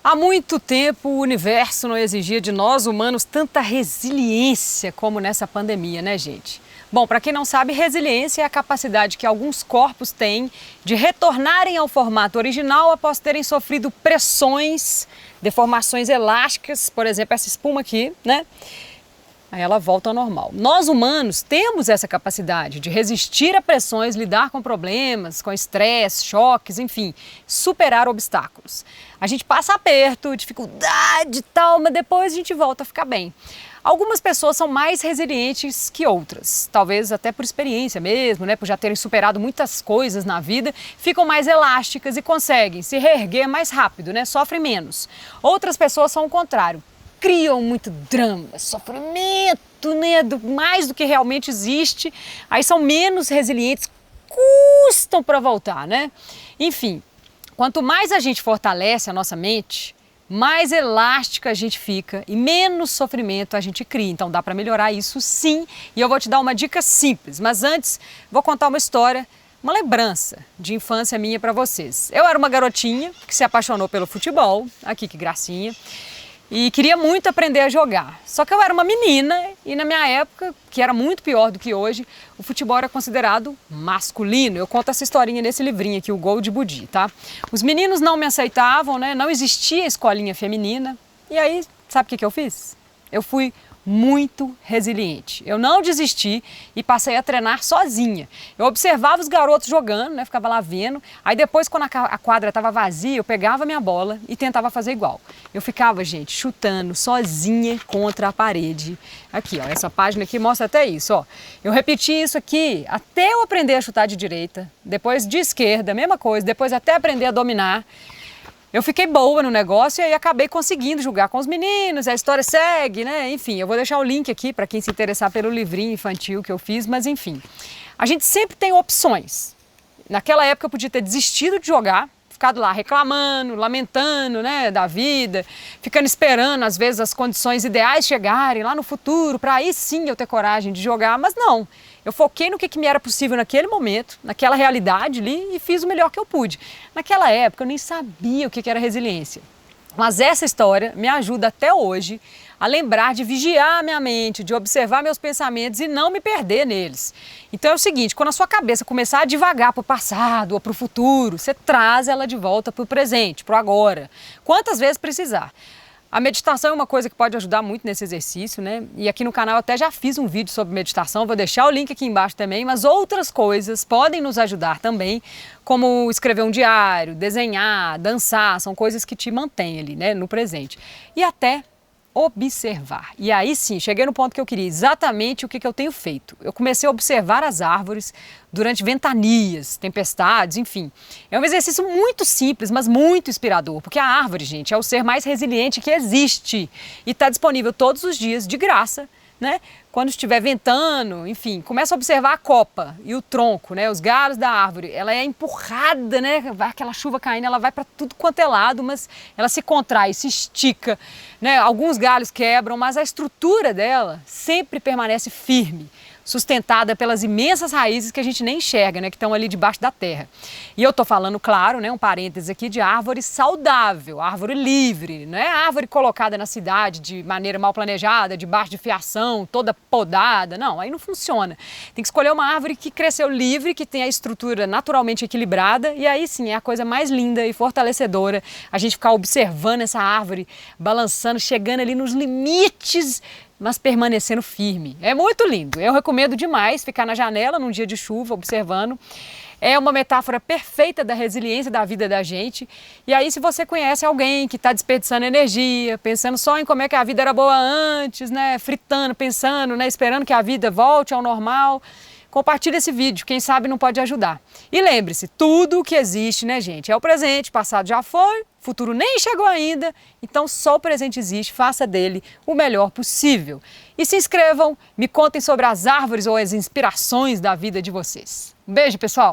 Há muito tempo o universo não exigia de nós humanos tanta resiliência como nessa pandemia, né, gente? Bom, para quem não sabe, resiliência é a capacidade que alguns corpos têm de retornarem ao formato original após terem sofrido pressões, deformações elásticas, por exemplo, essa espuma aqui, né? Aí ela volta ao normal. Nós humanos temos essa capacidade de resistir a pressões, lidar com problemas, com estresse, choques, enfim, superar obstáculos. A gente passa aperto, dificuldade e tal, mas depois a gente volta a ficar bem. Algumas pessoas são mais resilientes que outras, talvez até por experiência mesmo, né, por já terem superado muitas coisas na vida, ficam mais elásticas e conseguem se reerguer mais rápido, né, sofrem menos. Outras pessoas são o contrário. Criam muito drama, sofrimento, né, mais do que realmente existe, aí são menos resilientes, custam para voltar, né? Enfim, quanto mais a gente fortalece a nossa mente, mais elástica a gente fica e menos sofrimento a gente cria. Então dá para melhorar isso sim, e eu vou te dar uma dica simples, mas antes vou contar uma história, uma lembrança de infância minha para vocês. Eu era uma garotinha que se apaixonou pelo futebol, aqui que gracinha, e queria muito aprender a jogar. Só que eu era uma menina e na minha época, que era muito pior do que hoje, o futebol era considerado masculino. Eu conto essa historinha nesse livrinho aqui, o Gol de Budi, tá? Os meninos não me aceitavam, né? Não existia escolinha feminina. E aí, sabe o que eu fiz? Eu fui muito resiliente. Eu não desisti e passei a treinar sozinha. Eu observava os garotos jogando, né? Ficava lá vendo. Aí depois, quando a quadra estava vazia, eu pegava minha bola e tentava fazer igual. Eu ficava, gente, chutando sozinha contra a parede. Aqui, ó, essa página aqui mostra até isso, ó. Eu repeti isso aqui até eu aprender a chutar de direita, depois de esquerda, mesma coisa, depois até aprender a dominar. Eu fiquei boa no negócio e aí acabei conseguindo jogar com os meninos, a história segue, né? Enfim, eu vou deixar o link aqui para quem se interessar pelo livrinho infantil que eu fiz, mas enfim. A gente sempre tem opções. Naquela época eu podia ter desistido de jogar, ficado lá reclamando, lamentando, né, da vida, ficando esperando às vezes as condições ideais chegarem lá no futuro, para aí sim eu ter coragem de jogar, mas não. Eu foquei no que me era possível naquele momento, naquela realidade ali e fiz o melhor que eu pude. Naquela época eu nem sabia o que era resiliência. Mas essa história me ajuda até hoje a lembrar de vigiar a minha mente, de observar meus pensamentos e não me perder neles. Então é o seguinte, quando a sua cabeça começar a divagar para o passado ou para o futuro, você traz ela de volta para o presente, para o agora, quantas vezes precisar. A meditação é uma coisa que pode ajudar muito nesse exercício, né? E aqui no canal eu até já fiz um vídeo sobre meditação, vou deixar o link aqui embaixo também, mas outras coisas podem nos ajudar também, como escrever um diário, desenhar, dançar, são coisas que te mantêm ali, né, no presente. E até observar. E aí sim, cheguei no ponto que eu queria, exatamente o que eu tenho feito. Eu comecei a observar as árvores durante ventanias, tempestades, enfim. É um exercício muito simples, mas muito inspirador, porque a árvore, gente, é o ser mais resiliente que existe e está disponível todos os dias, de graça, né? Quando estiver ventando, enfim, começa a observar a copa e o tronco, né? Os galhos da árvore, ela é empurrada, né? Vai aquela chuva caindo, ela vai para tudo quanto é lado, mas ela se contrai, se estica, né? Alguns galhos quebram, mas a estrutura dela sempre permanece firme, sustentada pelas imensas raízes que a gente nem enxerga, né, que estão ali debaixo da terra. E eu tô falando, claro, né, um parênteses aqui, de árvore saudável, árvore livre, não é árvore colocada na cidade de maneira mal planejada, debaixo de fiação, toda podada, não, aí não funciona. Tem que escolher uma árvore que cresceu livre, que tem a estrutura naturalmente equilibrada, e aí sim é a coisa mais linda e fortalecedora a gente ficar observando essa árvore balançando, chegando ali nos limites, mas permanecendo firme. É muito lindo. Eu recomendo demais ficar na janela num dia de chuva, observando. É uma metáfora perfeita da resiliência da vida da gente. E aí, se você conhece alguém que está desperdiçando energia, pensando só em como é que a vida era boa antes, né? Fritando, pensando, né? Esperando que a vida volte ao normal, compartilhe esse vídeo, quem sabe não pode ajudar. E lembre-se, tudo o que existe, né, gente, é o presente, passado já foi, futuro nem chegou ainda, então só o presente existe, faça dele o melhor possível. E se inscrevam, me contem sobre as árvores ou as inspirações da vida de vocês. Um beijo, pessoal!